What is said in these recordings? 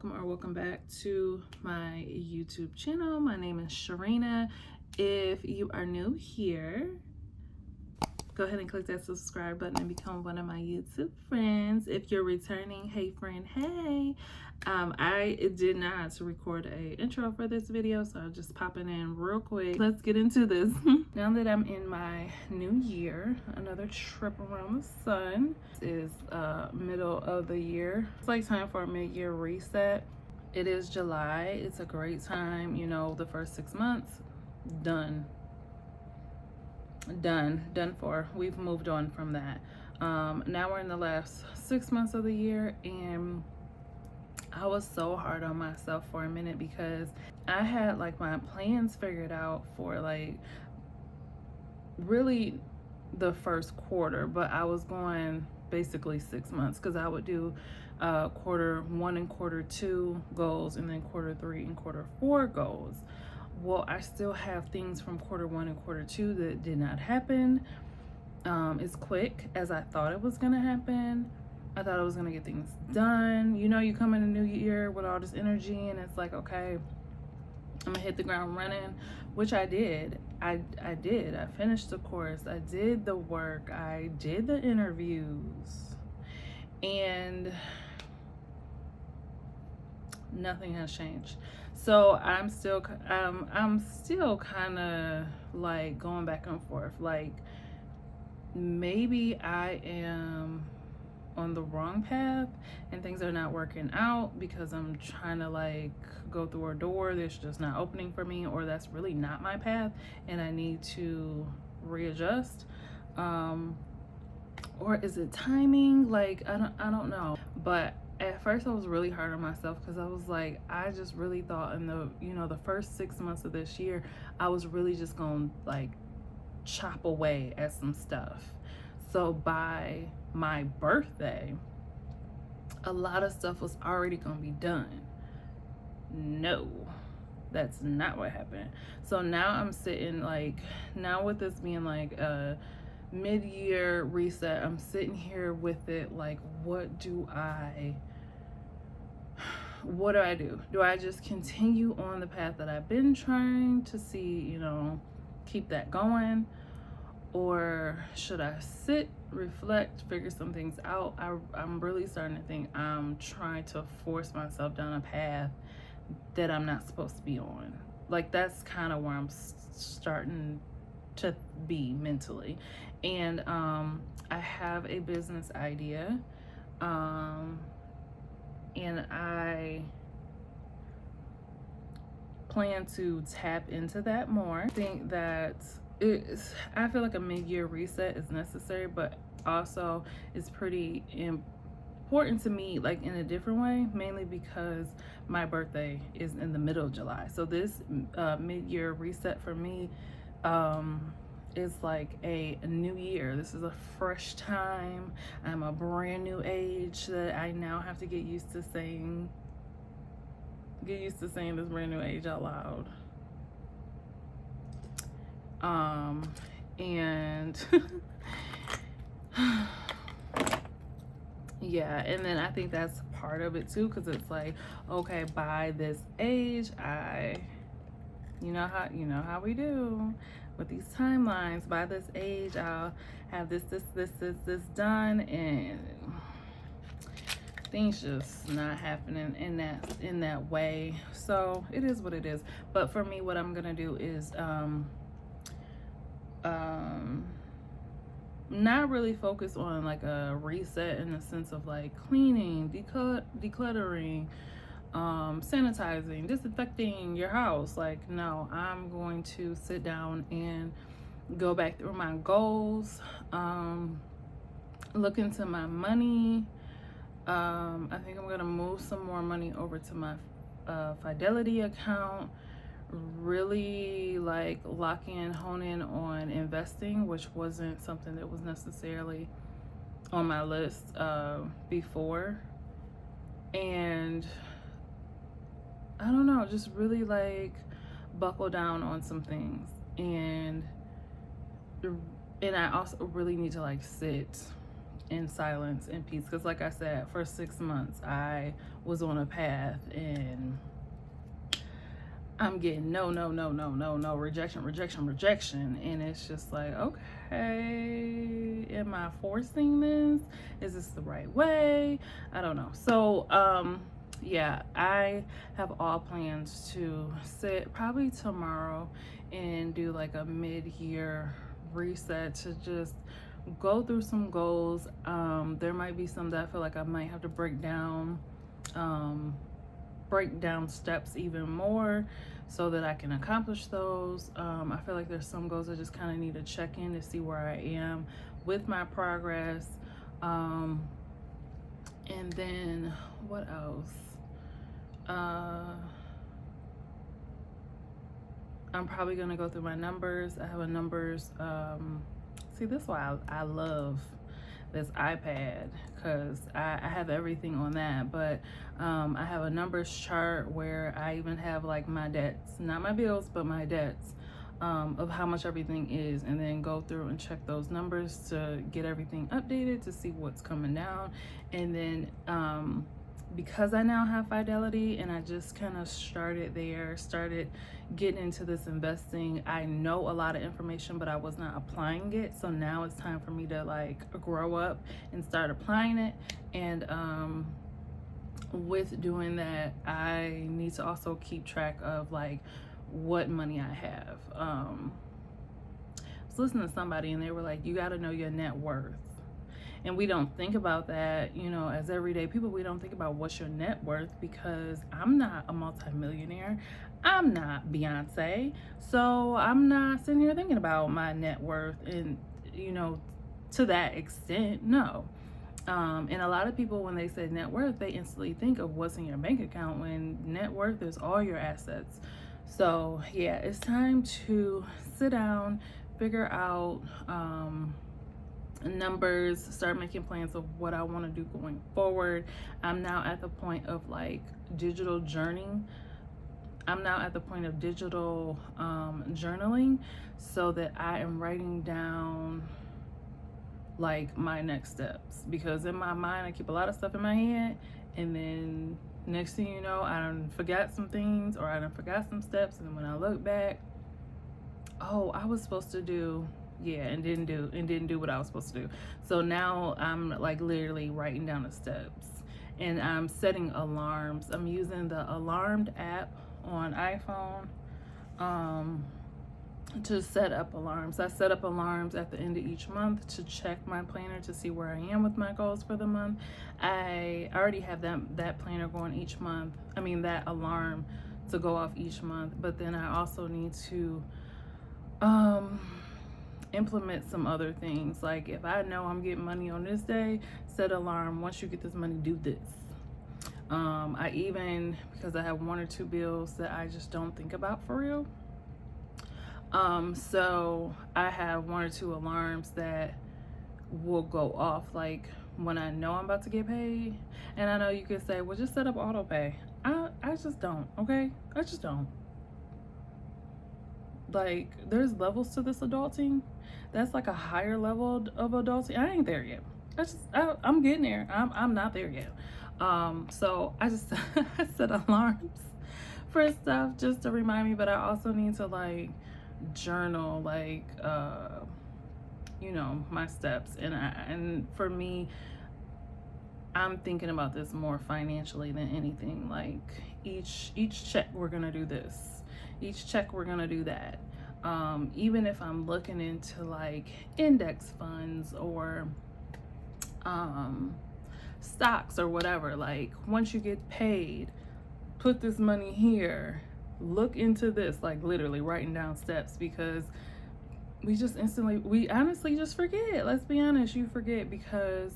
welcome back to my YouTube channel. My name is Sharena. If you are new here, go ahead and click that subscribe button and become one of my YouTube friends. If you're returning, hey friend, hey. I did not record a intro for this video, so I'm just popping in real quick. Let's get into this. Now that I'm in my new year, another trip around the sun. This is middle of the year. It's like time for a mid-year reset. It is July. It's a great time, you know, the first 6 months, done for. We've moved on from that. Now we're in the last 6 months of the year, and I was so hard on myself for a minute because I had like my plans figured out for like really the first quarter, but I was going basically 6 months because I would do quarter one and quarter two goals, and then quarter three and quarter four goals. Well, I still have things from quarter one and quarter two that did not happen as quick as I thought it was gonna happen. I thought I was gonna get things done. You know, you come in a new year with all this energy, and it's like, okay, I'm gonna hit the ground running, which I did. I did. I finished the course. I did the work. I did the interviews, and nothing has changed. So I'm still kind of like going back and forth. Like maybe I am on the wrong path and things are not working out because I'm trying to like go through a door that's just not opening for me, or that's really not my path and I need to readjust. Or is it timing? Like I don't know. But at first I was really hard on myself because I was like, I just really thought in the first 6 months of this year I was really just gonna like chop away at some stuff. So by my birthday, a lot of stuff was already gonna be done. No, that's not what happened. So now I'm sitting like, now with this being like a mid-year reset, I'm sitting here with it like, what do I do? Do I just continue on the path that I've been trying to see, you know, keep that going? Or should I sit, reflect, figure some things out? I'm really starting to think I'm trying to force myself down a path that I'm not supposed to be on. Like that's kind of where I'm starting to be mentally. And I have a business idea, and I plan to tap into that more. I think that I feel like a mid-year reset is necessary, but also it's pretty important to me like in a different way, mainly because my birthday is in the middle of July. So this mid-year reset for me is like a new year. This is a fresh time. I'm a brand new age that I now have to get used to saying this brand new age out loud. And yeah, and then I think that's part of it too, because it's like, okay, by this age, you know how we do with these timelines. By this age, I'll have this done, and things just not happening in that way. So it is what it is. But for me, what I'm gonna do is not really focus on like a reset in the sense of like cleaning, decluttering, sanitizing, disinfecting your house. Like, no, I'm going to sit down and go back through my goals, look into my money. I think I'm gonna move some more money over to my Fidelity account, really like lock in, hone in on investing, which wasn't something that was necessarily on my list before. And I don't know, just really like buckle down on some things. And I also really need to like sit in silence and peace. Because like I said, for 6 months I was on a path, and I'm getting no, rejection, and it's just like, okay, am I forcing this? Is this the right way? I don't know. So yeah, I have all plans to sit probably tomorrow and do like a mid-year reset to just go through some goals. There might be some that I feel like I might have to break down steps even more so that I can accomplish those. I feel like there's some goals I just kind of need to check in to see where I am with my progress. And then what else? I'm probably gonna go through my numbers. I have a numbers, see, this is why I love this iPad, because I have everything on that, but I have a numbers chart where I even have like my debts, not my bills, but my debts, of how much everything is, and then go through and check those numbers to get everything updated to see what's coming down. And then because I now have Fidelity and I just kind of started getting into this investing, I know a lot of information, but I was not applying it. So now it's time for me to like grow up and start applying it. And with doing that, I need to also keep track of like what money I have. I was listening to somebody and they were like, you got to know your net worth. And we don't think about that, you know, as everyday people. We don't think about what's your net worth, because I'm not a multimillionaire. I'm not Beyonce. So I'm not sitting here thinking about my net worth, and, you know, to that extent, no. And a lot of people, when they say net worth, they instantly think of what's in your bank account, when net worth is all your assets. So yeah, it's time to sit down, figure out, numbers, start making plans of what I want to do going forward. I'm now at the point of like digital journaling. I'm now at the point of digital journaling, so that I am writing down like my next steps, because in my mind I keep a lot of stuff in my head, and then next thing you know, I done forgot some things, or I done forgot some steps, and when I look back, oh, I was supposed to do, yeah, and didn't do what I was supposed to do. So now I'm like literally writing down the steps, and I'm setting alarms. I'm using the Alarmed app on iPhone to set up alarms. I set up alarms at the end of each month to check my planner to see where I am with my goals for the month. I already have that planner going each month. I mean, that alarm to go off each month, but then I also need to implement some other things. Like if I know I'm getting money on this day, set an alarm, once you get this money, do this. I even, because I have 1 or 2 bills that I just don't think about for real, so I have 1 or 2 alarms that will go off like when I know I'm about to get paid. And I know you could say, well, just set up auto pay. I just don't, okay? I just don't. Like, there's levels to this adulting. That's like a higher level of adulting. I ain't there yet. I'm getting there. I'm not there yet. So I just I set alarms for stuff just to remind me, but I also need to like journal, like you know, my steps. And for me, I'm thinking about this more financially than anything. Like each check we're gonna do this, each check we're gonna do that. Even if I'm looking into like index funds or stocks or whatever, like once you get paid, put this money here, look into this, like literally writing down steps, because we honestly just forget. Let's be honest, you forget because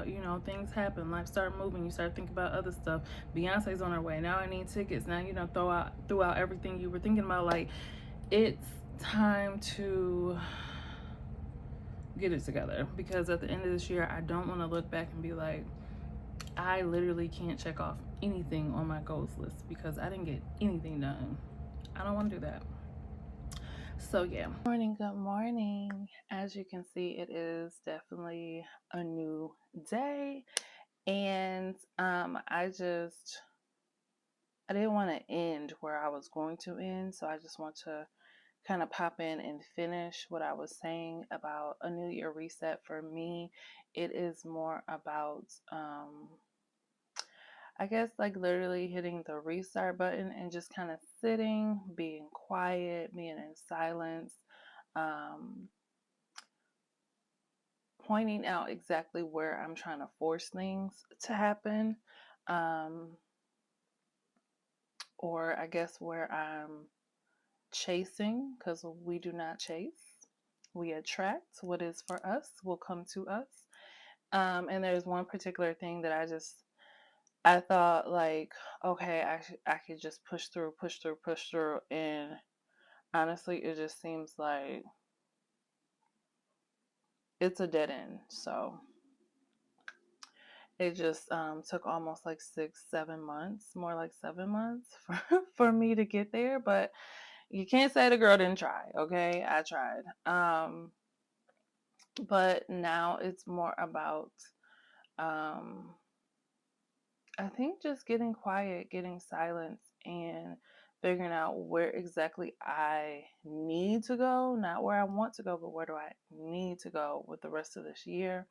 you know, things happen, life start moving, you start thinking about other stuff. Beyonce's on her way, now I need tickets, now you know, throw out everything you were thinking about. Like, it's time to get it together, because at the end of this year, I don't want to look back and be like, I literally can't check off anything on my goals list because I didn't get anything done. I don't want to do that. So yeah, good morning. As you can see, it is definitely a new day, and I didn't want to end where I was going to end, so I just want to kind of pop in and finish what I was saying about a new year reset. For me, it is more about I guess like literally hitting the restart button and just kind of sitting, being quiet, being in silence, um, pointing out exactly where I'm trying to force things to happen, um, or I guess where I'm chasing, because we do not chase, we attract. What is for us will come to us. And there's one particular thing that I thought like, okay, I could just push through, and honestly, it just seems like it's a dead end. So it just took almost like 6, 7 months, more like 7 months for me to get there. But you can't say the girl didn't try. Okay, I tried. But now it's more about I think just getting quiet, getting silence, and figuring out where exactly I need to go, not where I want to go, but where do I need to go with the rest of this year.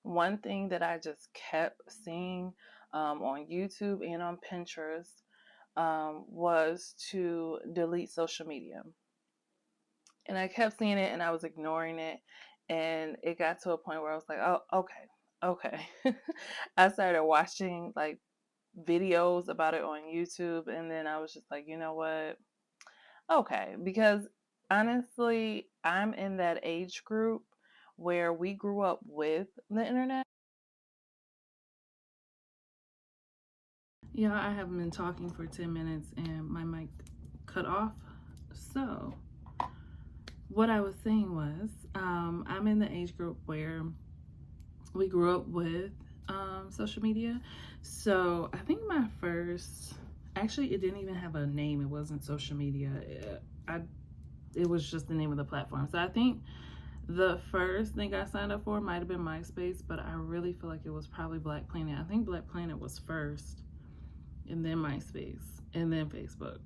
One thing that I just kept seeing on YouTube and on Pinterest was to delete social media. And I kept seeing it and I was ignoring it. And it got to a point where I was like, oh, okay. I started watching like videos about it on YouTube, and then I was just like, you know what? Okay, because honestly, I'm in that age group where we grew up with the internet. Yeah, I haven't been talking for 10 minutes and my mic cut off. So, what I was saying was, I'm in the age group where we grew up with social media. So I think my first, actually, it didn't even have a name. It wasn't social media. It was just the name of the platform. So I think the first thing I signed up for might have been MySpace, but I really feel like it was probably Black Planet. I think Black Planet was first, and then MySpace, and then Facebook.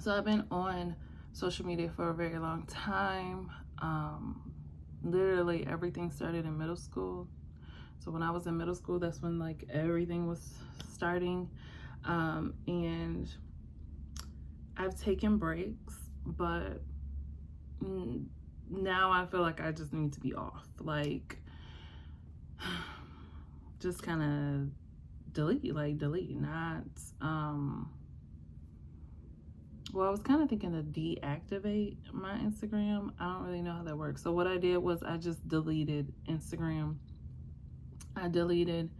So I've been on social media for a very long time. Literally everything started in middle school. So when I was in middle school, that's when like everything was starting. And I've taken breaks, but now I feel like I just need to be off. Like, just kind of delete, not, well, I was kind of thinking to deactivate my Instagram. I don't really know how that works. So what I did was I just deleted Instagram. I deleted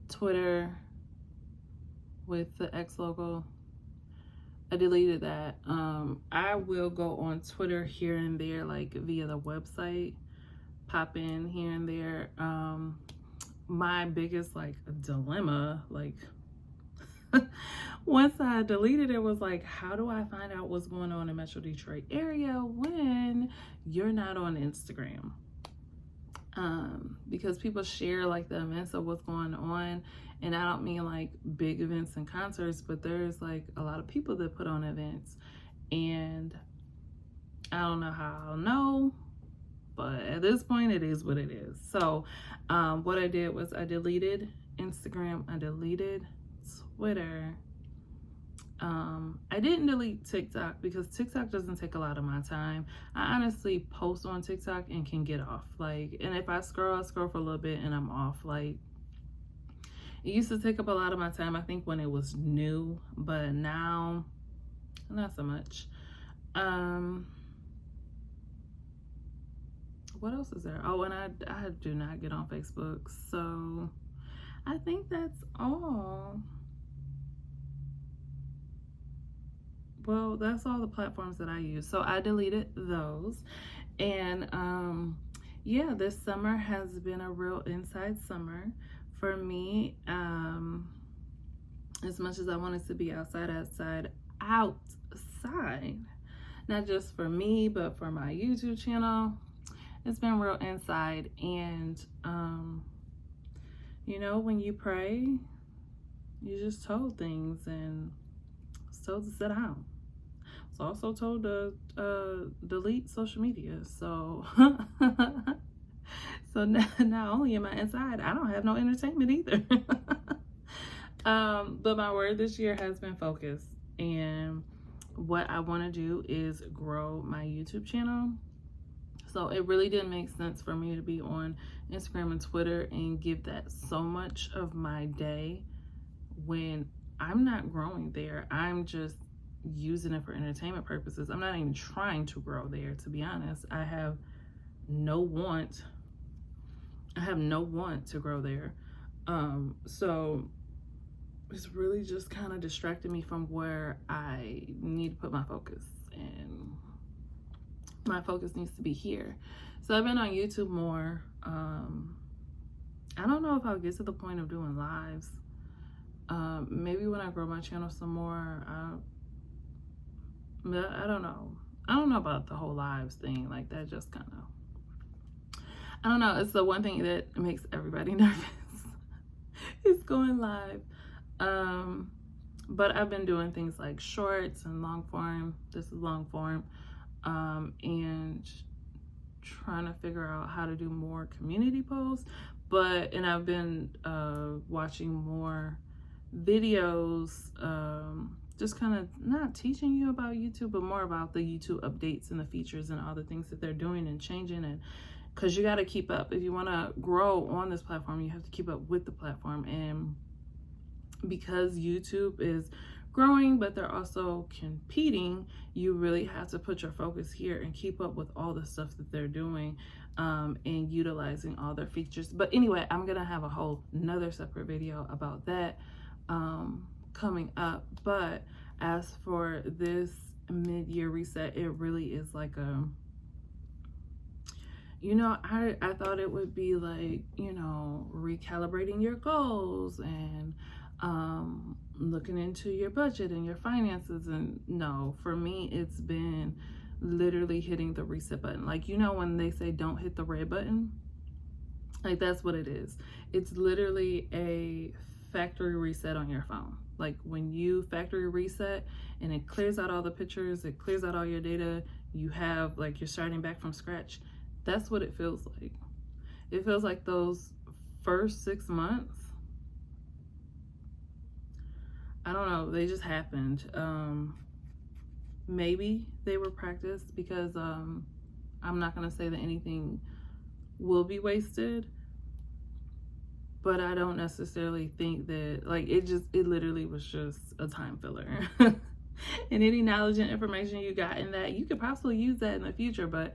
Twitter with the X logo. I deleted that. I will go on Twitter here and there, like via the website, pop in here and there. My biggest like dilemma, like once I deleted it, was like, how do I find out what's going on in Metro Detroit area when you're not on Instagram? Because people share like the events of what's going on, and I don't mean like big events and concerts, but there's like a lot of people that put on events, and I don't know how I'll know, but at this point it is what it is. So what I did was I deleted Instagram, I deleted Twitter. I didn't delete TikTok because TikTok doesn't take a lot of my time. I honestly post on TikTok and can get off. Like, and if I scroll for a little bit and I'm off. Like, it used to take up a lot of my time, I think, when it was new, but now, not so much. What else is there? Oh, and I do not get on Facebook. So, I think that's all. Well, that's all the platforms that I use. So I deleted those. And yeah, this summer has been a real inside summer for me. As much as I wanted to be outside, not just for me, but for my YouTube channel. It's been real inside. And, you know, when you pray, you just told things, and it's told to sit down. It's also told to delete social media. So, so not only am I inside, I don't have no entertainment either. But my word this year has been focus, and what I want to do is grow my YouTube channel. So it really didn't make sense for me to be on Instagram and Twitter and give that so much of my day when I'm not growing there. I'm just using it for entertainment purposes. I'm not even trying to grow there, to be honest. I have no want to grow there. So it's really just kind of distracted me from where I need to put my focus, and my focus needs to be here. So I've been on YouTube more. I don't know if I'll get to the point of doing lives. Maybe when I grow my channel some more. I don't know. I don't know about the whole lives thing. Like, that just kind of, I don't know. It's the one thing that makes everybody nervous. It's going live. But I've been doing things like shorts and long form. This is long form. And trying to figure out how to do more community posts. And I've been watching more videos, just kind of not teaching you about YouTube, but more about the YouTube updates and the features and all the things that they're doing and changing. And because you got to keep up. If you want to grow on this platform, you have to keep up with the platform. And because YouTube is growing, but they're also competing, you really have to put your focus here and keep up with all the stuff that they're doing, and utilizing all their features. But anyway, I'm gonna have a whole another separate video about that coming up. But as for this mid-year reset, it really is like a, you know, I thought it would be like, you know, recalibrating your goals and looking into your budget and your finances. And no, for me, it's been literally hitting the reset button. Like, you know, when they say don't hit the red button, like, that's what it is. It's literally a factory reset on your phone. Like, when you factory reset and it clears out all the pictures, it clears out all your data, you have, like, you're starting back from scratch. That's what it feels like. It feels like those first 6 months, I don't know, they just happened. Maybe they were practiced, because I'm not gonna say that anything will be wasted, but I don't necessarily think that, like, it literally was just a time filler. And any knowledge and information you got in that, you could possibly use that in the future, but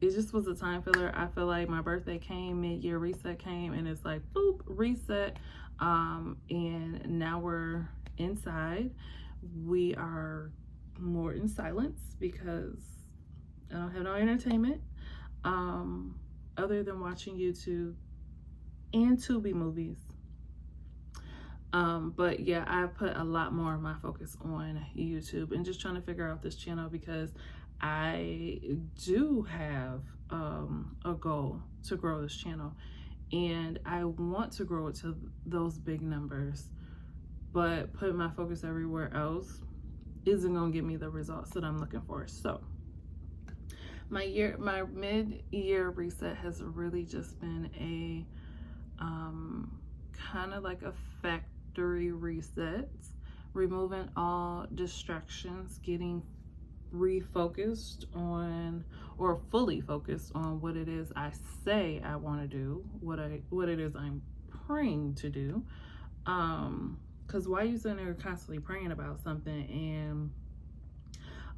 it just was a time filler. I feel like my birthday came, mid-year reset came, and it's like, boop, reset. And now we're inside. We are more in silence because I don't have no entertainment, other than watching YouTube and Tubi movies. But yeah, I put a lot more of my focus on YouTube and just trying to figure out this channel, because I do have a goal to grow this channel, and I want to grow it to those big numbers, but putting my focus everywhere else isn't gonna give me the results that I'm looking for. So my mid-year reset has really just been a kind of like a factory reset, removing all distractions, getting refocused on, or fully focused on, what it is I say I want to do, what it is I'm praying to do. Because why you sitting there constantly praying about something and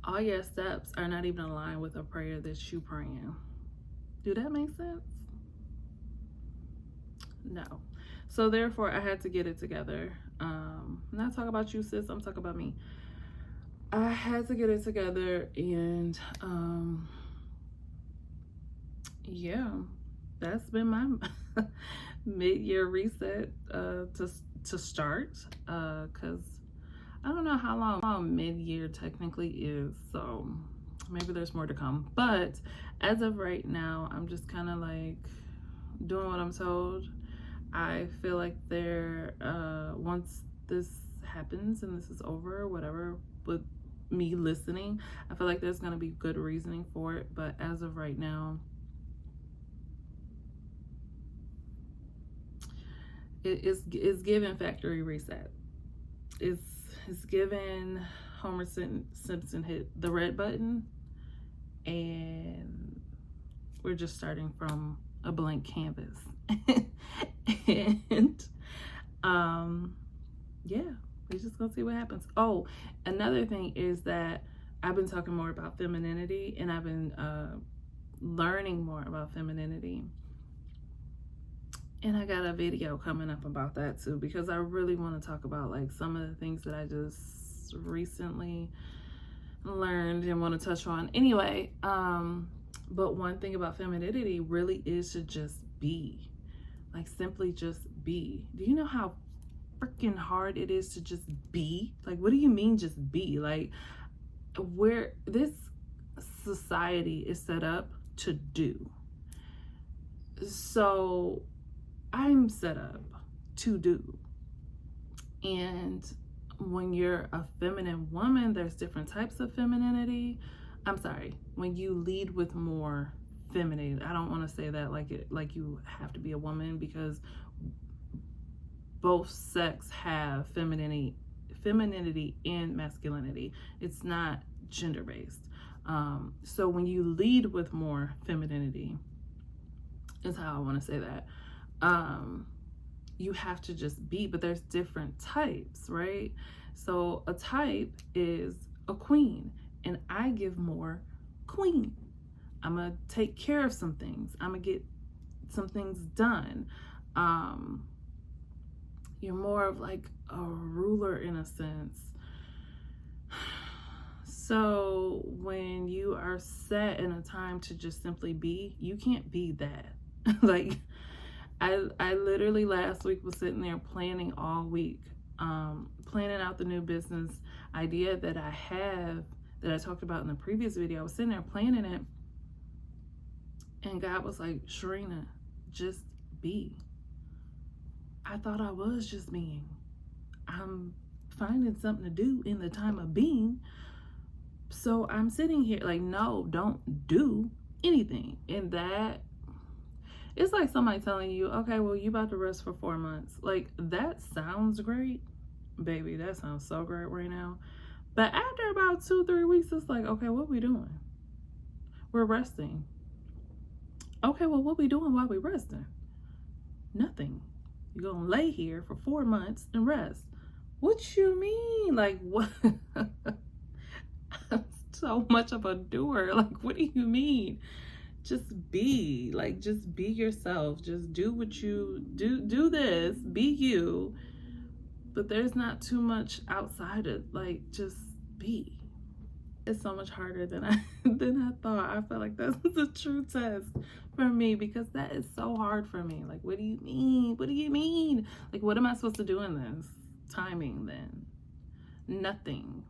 all your steps are not even aligned with a prayer that you praying? Do that make sense? No. So therefore, I had to get it together. I'm not talking about you, sis. I'm talking about me. I had to get it together, and yeah, that's been my mid-year reset to start, because I don't know how long mid-year technically is, so maybe there's more to come. But as of right now, I'm just kind of like doing what I'm told. I feel like once this happens and this is over, whatever, with me listening, I feel like there's gonna be good reasoning for it. But as of right now, it's given factory reset. It's given Homer Simpson hit the red button, and we're just starting from a blank canvas. And yeah, we're just gonna see what happens. Oh, another thing is that I've been talking more about femininity, and I've been learning more about femininity. And I got a video coming up about that too, because I really want to talk about like some of the things that I just recently learned and want to touch on. Anyway, but one thing about femininity really is to just be. Like, simply just be. Do you know how freaking hard it is to just be? Like, what do you mean just be? Like, where this society is set up to do. So I'm set up to do. And when you're a feminine woman, there's different types of femininity. I'm sorry, when you lead with more feminine, I don't want to say that like you have to be a woman, because both sex have femininity and masculinity. It's not gender based. So when you lead with more femininity, is how I want to say that. You have to just be, but there's different types, right? So a type is a queen, and I give more queen. I'm gonna take care of some things. I'm gonna get some things done. You're more of like a ruler in a sense. So when you are set in a time to just simply be, you can't be that. Like, I literally last week was sitting there planning all week, planning out the new business idea that I have, that I talked about in the previous video. I was sitting there planning it, and God was like, Sharena, just be. I thought I was just being. I'm finding something to do in the time of being. So I'm sitting here like, no, don't do anything. And that, it's like somebody telling you, okay, well, you about to rest for 4 months. Like, that sounds great, baby. That sounds so great right now. But after about 2-3 weeks, it's like, okay, what we doing? We're resting. Okay, well, what we doing while we resting? Nothing. You're gonna lay here for 4 months and rest. What you mean? Like, what? I'm so much of a doer. Like, what do you mean? Just be. Like, just be yourself. Just do what you do this. Be you. But there's not too much outside it. Like, just be. It's so much harder than I thought. I feel like that's the true test for me, because that is so hard for me. Like, what do you mean? What do you mean? Like, what am I supposed to do in this? Timing, then. Nothing.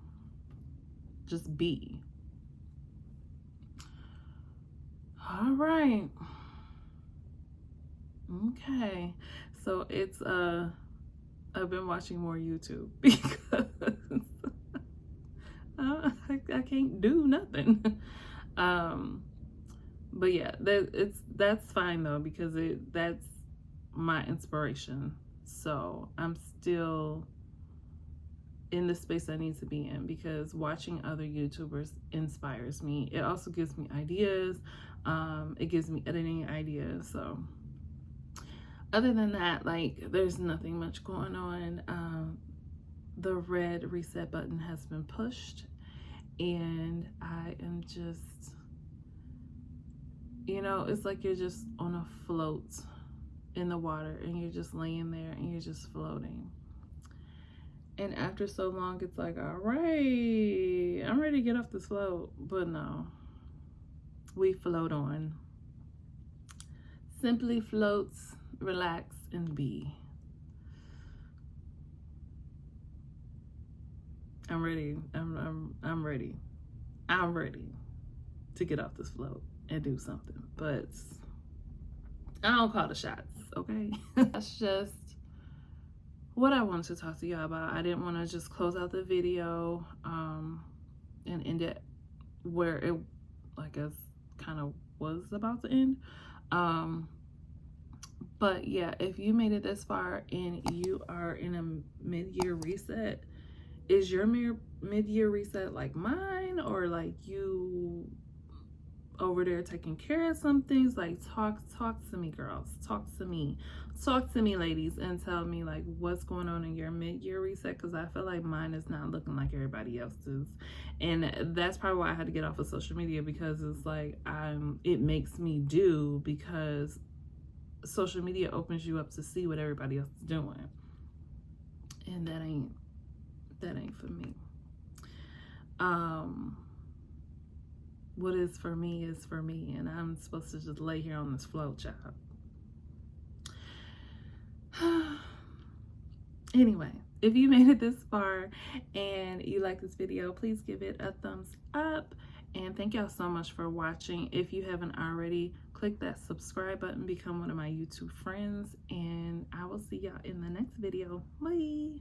Just be. All right. Okay. So it's I've been watching more YouTube because I can't do nothing. But yeah, that's fine though, because that's my inspiration. So I'm still in the space I need to be in, because watching other YouTubers inspires me. It also gives me ideas. It gives me editing ideas. So other than that, like, there's nothing much going on. The red reset button has been pushed, and I am just, you know, it's like you're just on a float in the water, and you're just laying there and you're just floating. And after so long, it's like, all right, I'm ready to get off this float. But no, we float on. Simply floats, relax, and be. I'm ready. I'm ready. I'm ready to get off this float and do something. But I don't call the shots, okay? That's just what I wanted to talk to y'all about. I didn't want to just close out the video and end it where it, I guess, kind of was about to end. But yeah, if you made it this far and you are in a mid-year reset, is your mid-year reset like mine, or like you over there taking care of some things? Like talk to me, girls. Talk to me, ladies, and tell me like what's going on in your mid-year reset, because I feel like mine is not looking like everybody else's. And that's probably why I had to get off of social media, because it's like it makes me do, because social media opens you up to see what everybody else is doing, and that ain't for me. What is for me is for me, and I'm supposed to just lay here on this float, child. Anyway, if you made it this far and you like this video, please give it a thumbs up, and thank y'all so much for watching. If you haven't already, click that subscribe button, become one of my YouTube friends, and I will see y'all in the next video. Bye.